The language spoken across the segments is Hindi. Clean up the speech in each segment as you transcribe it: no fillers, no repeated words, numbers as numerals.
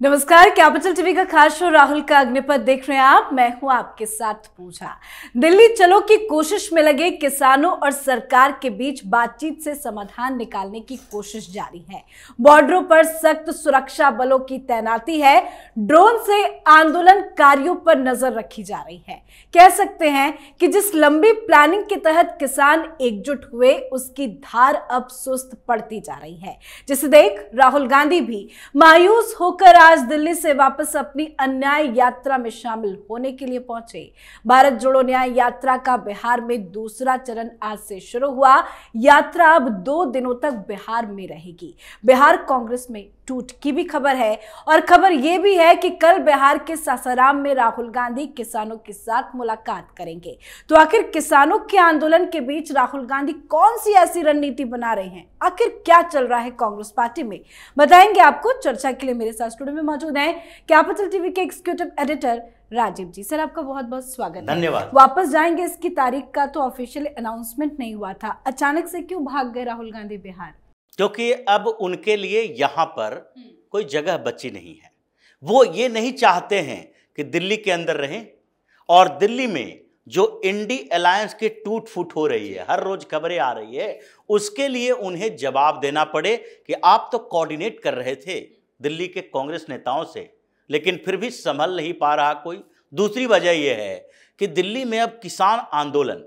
नमस्कार, कैपिटल टीवी का खास शो राहुल का अग्निपथ देख रहे हैं आप। मैं हूं आपके साथ पूजा। दिल्ली चलो की कोशिश में लगे किसानों और सरकार के बीच बातचीत से समाधान निकालने की कोशिश जारी है। बॉर्डरों पर सख्त सुरक्षा बलों की तैनाती है। ड्रोन से आंदोलनकारियों पर नजर रखी जा रही है। कह सकते हैं कि जिस लंबी प्लानिंग के तहत किसान एकजुट हुए, उसकी धार अब सुस्त पड़ती जा रही है, जिसे देख राहुल गांधी भी मायूस होकर आज दिल्ली से वापस अपनी अन्याय यात्रा में शामिल होने के लिए पहुंचे। भारत जोड़ो न्याय यात्रा का बिहार में दूसरा चरण आज से शुरू हुआ। यात्रा अब 2 दिनों तक बिहार में रहेगी। बिहार कांग्रेस में टूट की भी खबर है और खबर यह भी है कि कल बिहार के सासाराम में राहुल गांधी किसानों के साथ मुलाकात करेंगे। तो आखिर किसानों के आंदोलन के बीच राहुल गांधी कौन सी ऐसी रणनीति बना रहे हैं, आखिर क्या चल रहा है कांग्रेस पार्टी में, बताएंगे आपको। चर्चा के लिए मेरे साथ स्टूडियो में मौजूद हैं कैपिटल टीवी के एग्जीक्यूटिव एडिटर राजीव जी। सर, आपका बहुत बहुत स्वागत है। धन्यवाद। वापस जाएंगे, इसकी तारीख का तो ऑफिशियल अनाउंसमेंट नहीं हुआ था, अचानक से क्यों भाग गए राहुल गांधी बिहार? क्योंकि अब उनके लिए यहाँ पर कोई जगह बची नहीं है। वो ये नहीं चाहते हैं कि दिल्ली के अंदर रहें, और दिल्ली में जो इंडी अलायंस की टूट फूट हो रही है, हर रोज खबरें आ रही है, उसके लिए उन्हें जवाब देना पड़े कि आप तो कोऑर्डिनेट कर रहे थे दिल्ली के कांग्रेस नेताओं से, लेकिन फिर भी संभल नहीं पा रहा कोई। दूसरी वजह यह है कि दिल्ली में अब किसान आंदोलन,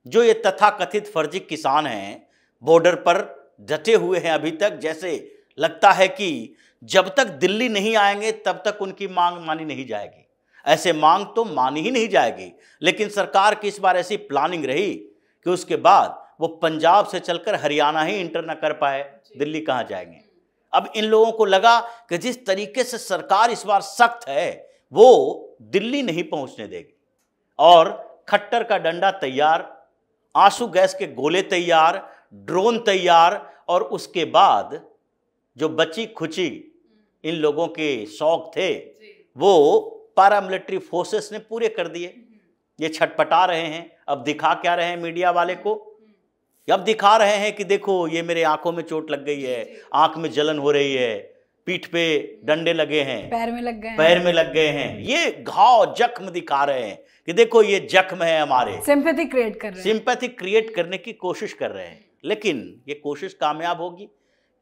जो ये तथाकथित फर्जी किसान हैं, बॉर्डर पर डटे हुए हैं अभी तक। जैसे लगता है कि जब तक दिल्ली नहीं आएंगे तब तक उनकी मांग मानी नहीं जाएगी। ऐसे मांग तो मानी ही नहीं जाएगी, लेकिन सरकार की इस बार ऐसी प्लानिंग रही कि उसके बाद वो पंजाब से चलकर हरियाणा ही इंटर न कर पाए, दिल्ली कहाँ जाएंगे। अब इन लोगों को लगा कि जिस तरीके से सरकार इस बार सख्त है, वो दिल्ली नहीं पहुंचने देगी, और खट्टर का डंडा तैयार, आंसू गैस के गोले तैयार, ड्रोन तैयार, और उसके बाद जो बची खुची इन लोगों के शौक थे वो पैरामिलिट्री फोर्सेस ने पूरे कर दिए। ये छटपटा रहे हैं। अब दिखा क्या रहे हैं मीडिया वाले को? अब दिखा रहे हैं कि देखो, ये मेरे आंखों में चोट लग गई है, आंख में जलन हो रही है, पीठ पे डंडे लगे हैं, पैर में लग गए हैं। ये घाव जख्म दिखा रहे हैं कि देखो ये जख्म है हमारे। सिंपैथी क्रिएट कर रहे हैं, सिंपैथी क्रिएट करने की कोशिश कर रहे हैं, लेकिन ये कोशिश कामयाब होगी,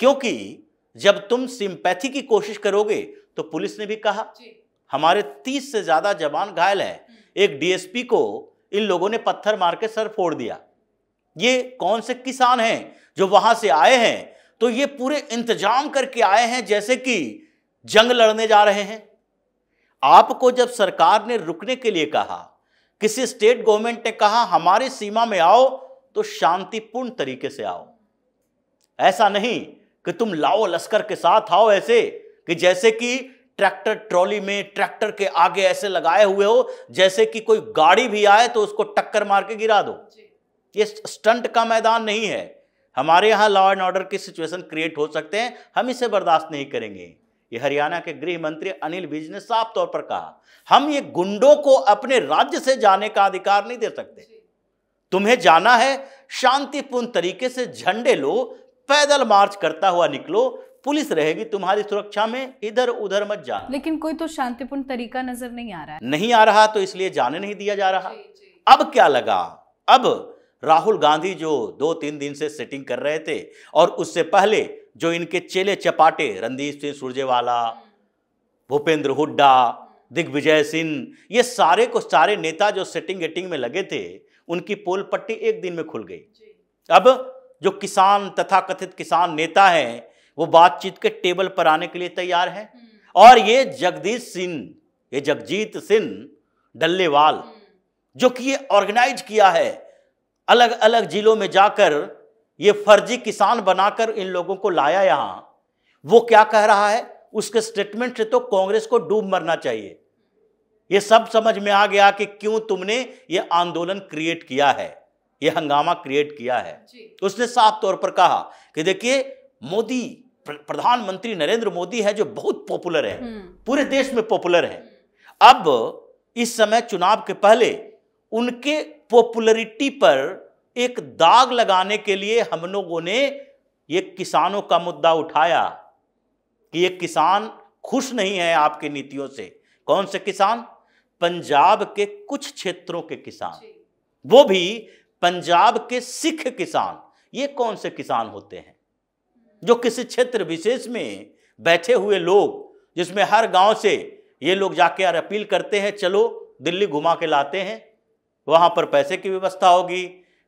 क्योंकि जब तुम सिंपैथी की कोशिश करोगे तो पुलिस ने भी कहा हमारे 30 से ज्यादा जवान घायल हैं। एक डीएसपी को इन लोगों ने पत्थर मार के सर फोड़ दिया। ये कौन से किसान हैं जो वहां से आए हैं? तो ये पूरे इंतजाम करके आए हैं जैसे कि जंग लड़ने जा रहे हैं। आपको जब सरकार ने रुकने के लिए कहा, किसी स्टेट गवर्नमेंट ने कहा हमारी सीमा में आओ, तो शांतिपूर्ण तरीके से आओ। ऐसा नहीं कि तुम लाओ लश्कर के साथ आओ, ऐसे कि जैसे कि ट्रैक्टर ट्रॉली में ट्रैक्टर के आगे ऐसे लगाए हुए हो, जैसे कि कोई गाड़ी भी आए तो उसको टक्कर मार के गिरा दो। ये स्टंट का मैदान नहीं है। हमारे यहाँ लॉ एंड ऑर्डर की सिचुएशन क्रिएट हो सकते हैं, हम इसे बर्दाश्त नहीं करेंगे। ये हरियाणा के गृह मंत्री अनिल विज ने साफ तौर पर कहा, हम ये गुंडों को अपने राज्य से जाने का अधिकार नहीं दे सकते। तुम्हें जाना है, शांतिपूर्ण तरीके से झंडे लो, पैदल मार्च करता हुआ निकलो, पुलिस रहेगी तुम्हारी सुरक्षा में, इधर उधर मत जाना। लेकिन कोई तो शांतिपूर्ण तरीका नजर नहीं आ रहा है। नहीं आ रहा तो इसलिए जाने नहीं दिया जा रहा। अब क्या लगा? अब राहुल गांधी जो 2-3 दिन से सेटिंग कर रहे थे, और उससे पहले जो इनके चेले चपाटे रणदीप सिंह सुरजेवाला, भूपेंद्र हुड्डा, दिग्विजय सिंह, ये सारे को सारे नेता जो सेटिंग गेटिंग में लगे थे, उनकी पोल पट्टी एक दिन में खुल गई। अब जो किसान तथाकथित किसान नेता हैं, वो बातचीत के टेबल पर आने के लिए तैयार हैं। और ये जगजीत सिंह डल्लेवाल, जो कि ये ऑर्गेनाइज किया है, अलग अलग जिलों में जाकर ये फर्जी किसान बनाकर इन लोगों को लाया यहां, वो क्या कह रहा है? उसके स्टेटमेंट से तो कांग्रेस को डूब मरना चाहिए। ये सब समझ में आ गया कि क्यों तुमने ये आंदोलन क्रिएट किया है, ये हंगामा क्रिएट किया है। उसने साफ तौर पर कहा कि देखिए, मोदी, प्रधानमंत्री नरेंद्र मोदी है जो बहुत पॉपुलर है, पूरे देश में पॉपुलर है। अब इस समय चुनाव के पहले उनके पॉपुलरिटी पर एक दाग लगाने के लिए हम लोगों ने ये किसानों का मुद्दा उठाया कि ये किसान खुश नहीं है आपकी नीतियों से। कौन से किसान? पंजाब के कुछ क्षेत्रों के किसान, वो भी पंजाब के सिख किसान। ये कौन से किसान होते हैं जो किसी क्षेत्र विशेष में बैठे हुए लोग, जिसमें हर गांव से ये लोग जाके यार अपील करते हैं चलो दिल्ली घुमा के लाते हैं, वहां पर पैसे की व्यवस्था होगी,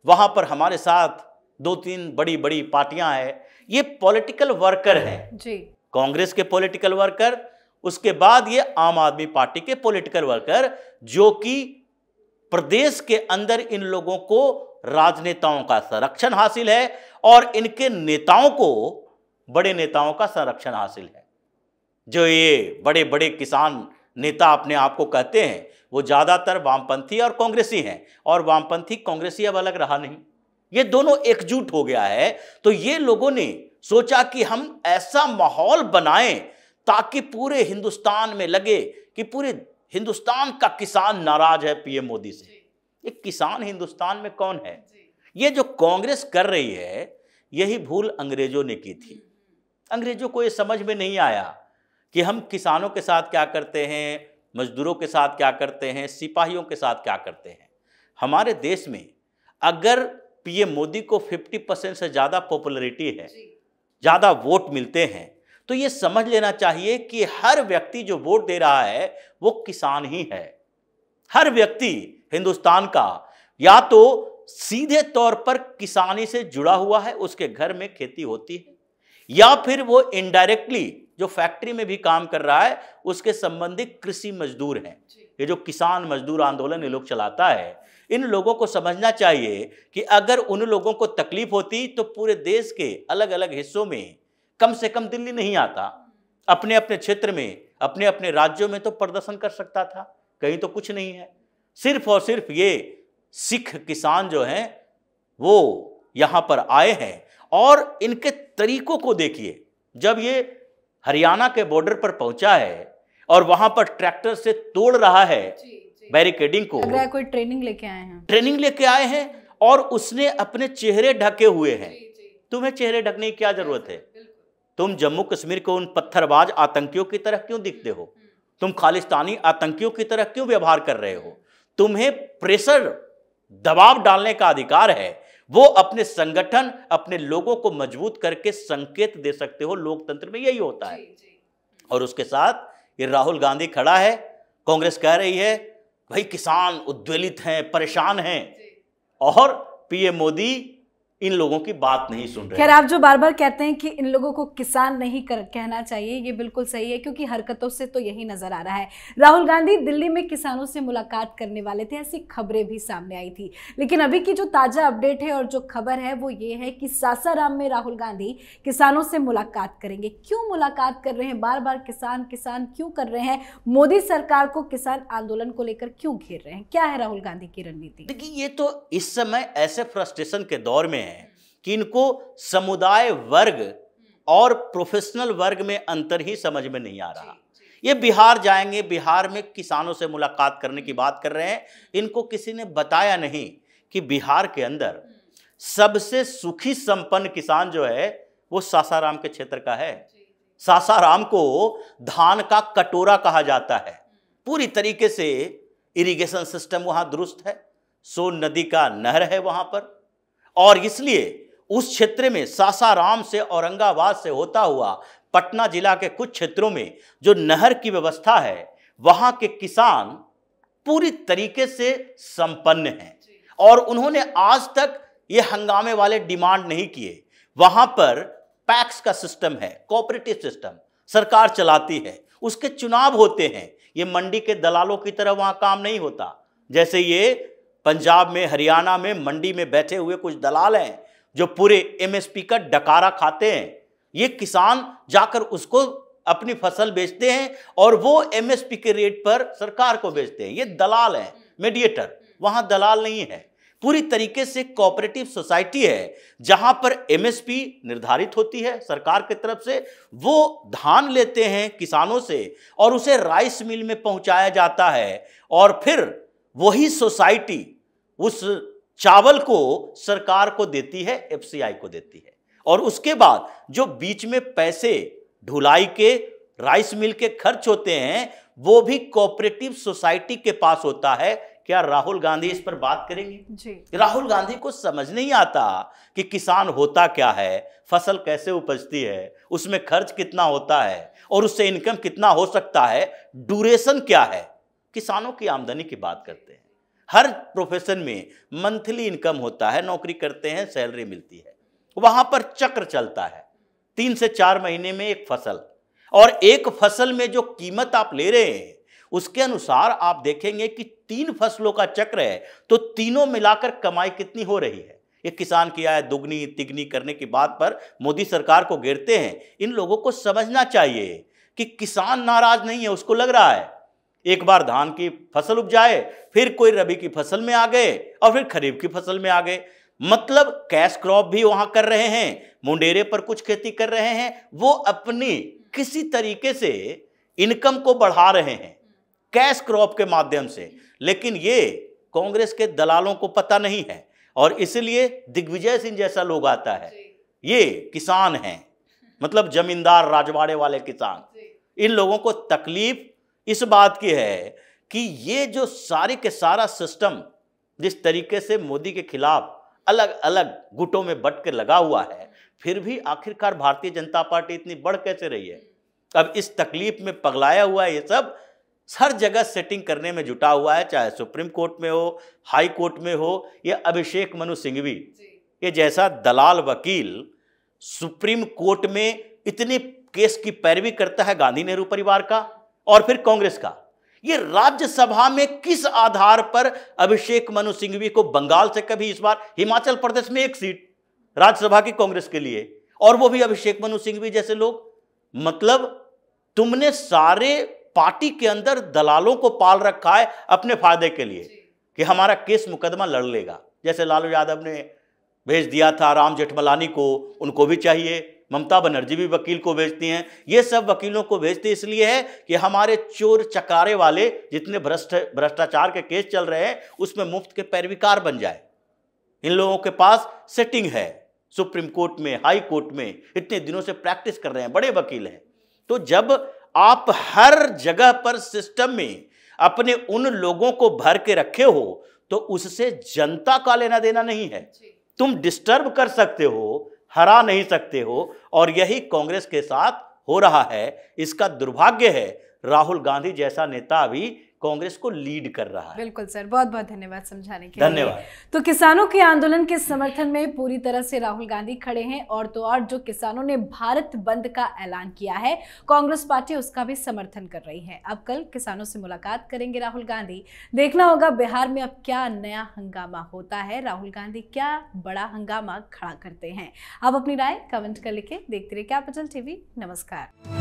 वहां पर हमारे साथ 2-3 बड़ी बड़ी पार्टियां हैं। ये पॉलिटिकल वर्कर हैं जी, कांग्रेस के पॉलिटिकल वर्कर, उसके बाद ये आम आदमी पार्टी के पॉलिटिकल वर्कर, जो कि प्रदेश के अंदर इन लोगों को राजनेताओं का संरक्षण हासिल है और इनके नेताओं को बड़े नेताओं का संरक्षण हासिल है। जो ये बड़े बड़े किसान नेता अपने आप को कहते हैं वो ज्यादातर वामपंथी और कांग्रेसी हैं, और वामपंथी कांग्रेसी अब अलग रहा नहीं, ये दोनों एकजुट हो गया है। तो ये लोगों ने सोचा कि हम ऐसा माहौल बनाएं ताकि पूरे हिंदुस्तान में लगे कि पूरे हिंदुस्तान का किसान नाराज है पीएम मोदी से। ये किसान हिंदुस्तान में कौन है? ये जो कांग्रेस कर रही है, यही भूल अंग्रेजों ने की थी। अंग्रेजों को ये समझ में नहीं आया कि हम किसानों के साथ क्या करते हैं, मजदूरों के साथ क्या करते हैं, सिपाहियों के साथ क्या करते हैं। हमारे देश में अगर पीएम मोदी को 50% से ज़्यादा पॉपुलैरिटी है, ज़्यादा वोट मिलते हैं, तो ये समझ लेना चाहिए कि हर व्यक्ति जो वोट दे रहा है वो किसान ही है। हर व्यक्ति हिंदुस्तान का या तो सीधे तौर पर किसानी से जुड़ा हुआ है, उसके घर में खेती होती है, या फिर वो इनडायरेक्टली जो फैक्ट्री में भी काम कर रहा है उसके संबंधित कृषि मजदूर हैं। ये जो किसान मजदूर आंदोलन ये लोग चलाता है, इन लोगों को समझना चाहिए कि अगर उन लोगों को तकलीफ होती तो पूरे देश के अलग अलग हिस्सों में, कम से कम दिल्ली नहीं आता, अपने अपने क्षेत्र में, अपने अपने राज्यों में तो प्रदर्शन कर सकता था। कहीं तो कुछ नहीं है। सिर्फ और सिर्फ ये सिख किसान जो हैं वो यहाँ पर आए हैं, और इनके तरीकों को देखिए। जब ये हरियाणा के बॉर्डर पर पहुंचा है और वहां पर ट्रैक्टर से तोड़ रहा है बैरिकेडिंग को, लग रहा है कोई ट्रेनिंग लेके आए हैं और उसने अपने चेहरे ढके हुए हैं। तुम्हें चेहरे ढकने की क्या जरूरत है? तुम जम्मू कश्मीर को उन पत्थरबाज आतंकियों की तरह क्यों दिखते हो? तुम खालिस्तानी आतंकियों की तरह क्यों व्यवहार कर रहे हो? तुम्हें प्रेशर, दबाव डालने का अधिकार है। वो अपने संगठन, अपने लोगों को मजबूत करके संकेत दे सकते हो। लोकतंत्र में यही होता है। और उसके साथ ये राहुल गांधी खड़ा है, कांग्रेस कह रही है भाई किसान उद्वेलित हैं, परेशान हैं, और पीएम मोदी इन लोगों की बात नहीं सुन रहे। खैर, आप जो बार बार कहते हैं कि इन लोगों को किसान नहीं कहना चाहिए, ये बिल्कुल सही है, क्योंकि हरकतों से तो यही नजर आ रहा है। राहुल गांधी दिल्ली में किसानों से मुलाकात करने वाले थे, ऐसी खबरें भी सामने आई थी। लेकिन अभी की जो ताजा अपडेट है और जो खबर है वो ये है कि सासाराम में राहुल गांधी किसानों से मुलाकात करेंगे। क्यों मुलाकात कर रहे हैं? बार बार किसान किसान क्यों कर रहे हैं? मोदी सरकार को किसान आंदोलन को लेकर क्यों घेर रहे हैं? क्या है राहुल गांधी की रणनीति? देखिए, ये तो इस समय ऐसे फ्रस्ट्रेशन के दौर में कि इनको समुदाय वर्ग और प्रोफेशनल वर्ग में अंतर ही समझ में नहीं आ रहा। ये बिहार जाएंगे, बिहार में किसानों से मुलाकात करने की बात कर रहे हैं। इनको किसी ने बताया नहीं कि बिहार के अंदर सबसे सुखी संपन्न किसान जो है वो सासाराम के क्षेत्र का है। सासाराम को धान का कटोरा कहा जाता है। पूरी तरीके से इरिगेशन सिस्टम वहां दुरुस्त है, सोन नदी का नहर है वहां पर, और इसलिए उस क्षेत्र में सासाराम से, औरंगाबाद से होता हुआ पटना जिला के कुछ क्षेत्रों में जो नहर की व्यवस्था है, वहां के किसान पूरी तरीके से संपन्न हैं। और उन्होंने आज तक ये हंगामे वाले डिमांड नहीं किए। वहां पर पैक्स का सिस्टम है, कोऑपरेटिव सिस्टम सरकार चलाती है, उसके चुनाव होते हैं। ये मंडी के दलालों की तरह वहां काम नहीं होता। जैसे ये पंजाब में, हरियाणा में मंडी में बैठे हुए कुछ दलाल हैं जो पूरे एमएसपी का डकारा खाते हैं। ये किसान जाकर उसको अपनी फसल बेचते हैं और वो एमएसपी के रेट पर सरकार को बेचते हैं। ये दलाल हैं, मीडिएटर। वहां दलाल नहीं है, पूरी तरीके से कोऑपरेटिव सोसाइटी है जहां पर एमएसपी निर्धारित होती है सरकार की तरफ से। वो धान लेते हैं किसानों से और उसे राइस मिल में पहुंचाया जाता है, और फिर वही सोसाइटी उस चावल को सरकार को देती है, एफसीआई को देती है। और उसके बाद जो बीच में पैसे ढुलाई के, राइस मिल के खर्च होते हैं वो भी कोऑपरेटिव सोसाइटी के पास होता है। क्या राहुल गांधी इस पर बात करेंगे? जी। राहुल गांधी को समझ नहीं आता कि किसान होता क्या है, फसल कैसे उपजती है, उसमें खर्च कितना होता है और उससे इनकम कितना हो सकता है, ड्यूरेशन क्या है। किसानों की आमदनी की बात करते हैं। हर प्रोफेशन में मंथली इनकम होता है, नौकरी करते हैं, सैलरी मिलती है, वहां पर चक्र चलता है 3 से 4 महीने में एक फसल, और एक फसल में जो कीमत आप ले रहे हैं उसके अनुसार आप देखेंगे कि 3 फसलों का चक्र है तो तीनों मिलाकर कमाई कितनी हो रही है। ये किसान की आय दुगनी तिगनी करने की बात पर मोदी सरकार को घेरते हैं। इन लोगों को समझना चाहिए कि किसान नाराज नहीं है, उसको लग रहा है एक बार धान की फसल उपजाए, फिर कोई रबी की फसल में आ गए और फिर खरीफ की फसल में आ गए, मतलब कैश क्रॉप भी वहां कर रहे हैं, मुंडेरे पर कुछ खेती कर रहे हैं, वो अपनी किसी तरीके से इनकम को बढ़ा रहे हैं कैश क्रॉप के माध्यम से। लेकिन ये कांग्रेस के दलालों को पता नहीं है और इसलिए दिग्विजय सिंह जैसा लोग आता है, ये किसान हैं, मतलब जमींदार राजवाड़े वाले किसान। इन लोगों को तकलीफ इस बात की है कि ये जो सारे के सारा सिस्टम जिस तरीके से मोदी के खिलाफ अलग अलग गुटों में बंट के लगा हुआ है, फिर भी आखिरकार भारतीय जनता पार्टी इतनी बढ़ कैसे रही है। अब इस तकलीफ में पगलाया हुआ है, ये सब हर जगह सेटिंग करने में जुटा हुआ है, चाहे सुप्रीम कोर्ट में हो, हाई कोर्ट में हो, या अभिषेक मनु सिंघवी ये जैसा दलाल वकील सुप्रीम कोर्ट में इतने केस की पैरवी करता है गांधी नेहरू परिवार का और फिर कांग्रेस का। ये राज्यसभा में किस आधार पर अभिषेक मनु सिंघवी को बंगाल से, कभी इस बार हिमाचल प्रदेश में 1 सीट राज्यसभा की कांग्रेस के लिए, और वो भी अभिषेक मनु सिंघवी जैसे लोग। मतलब तुमने सारे पार्टी के अंदर दलालों को पाल रखा है अपने फायदे के लिए कि हमारा केस मुकदमा लड़ लेगा। जैसे लालू यादव ने भेज दिया था राम जेठमलानी को, उनको भी चाहिए। ममता बनर्जी भी वकील को भेजती हैं। ये सब वकीलों को भेजते इसलिए है कि हमारे चोर चकारे वाले जितने भ्रष्टाचार के केस चल रहे हैं उसमें मुफ्त के पैरवीकार बन जाए। इन लोगों के पास सेटिंग है सुप्रीम कोर्ट में, हाई कोर्ट में, इतने दिनों से प्रैक्टिस कर रहे हैं, बड़े वकील हैं। तो जब आप हर जगह पर सिस्टम में अपने उन लोगों को भर के रखे हो तो उससे जनता का लेना देना नहीं है। तुम डिस्टर्ब कर सकते हो, हरा नहीं सकते हो, और यही कांग्रेस के साथ हो रहा है। इसका दुर्भाग्य है राहुल गांधी जैसा नेता अभी कांग्रेस को लीड कर रहा है। बिल्कुल सर, बहुत बहुत धन्यवाद समझाने के लिए। धन्यवाद। तो किसानों के आंदोलन के समर्थन में पूरी तरह से राहुल गांधी खड़े हैं, और तो और जो किसानों ने भारत बंद का ऐलान किया है, कांग्रेस पार्टी उसका भी समर्थन कर रही है। अब कल किसानों से मुलाकात करेंगे राहुल गांधी। देखना होगा बिहार में अब क्या नया हंगामा होता है, राहुल गांधी क्या बड़ा हंगामा खड़ा करते हैं। आप अपनी राय कमेंट कर लिखे। देखते रहिए कैपिटल टीवी। नमस्कार।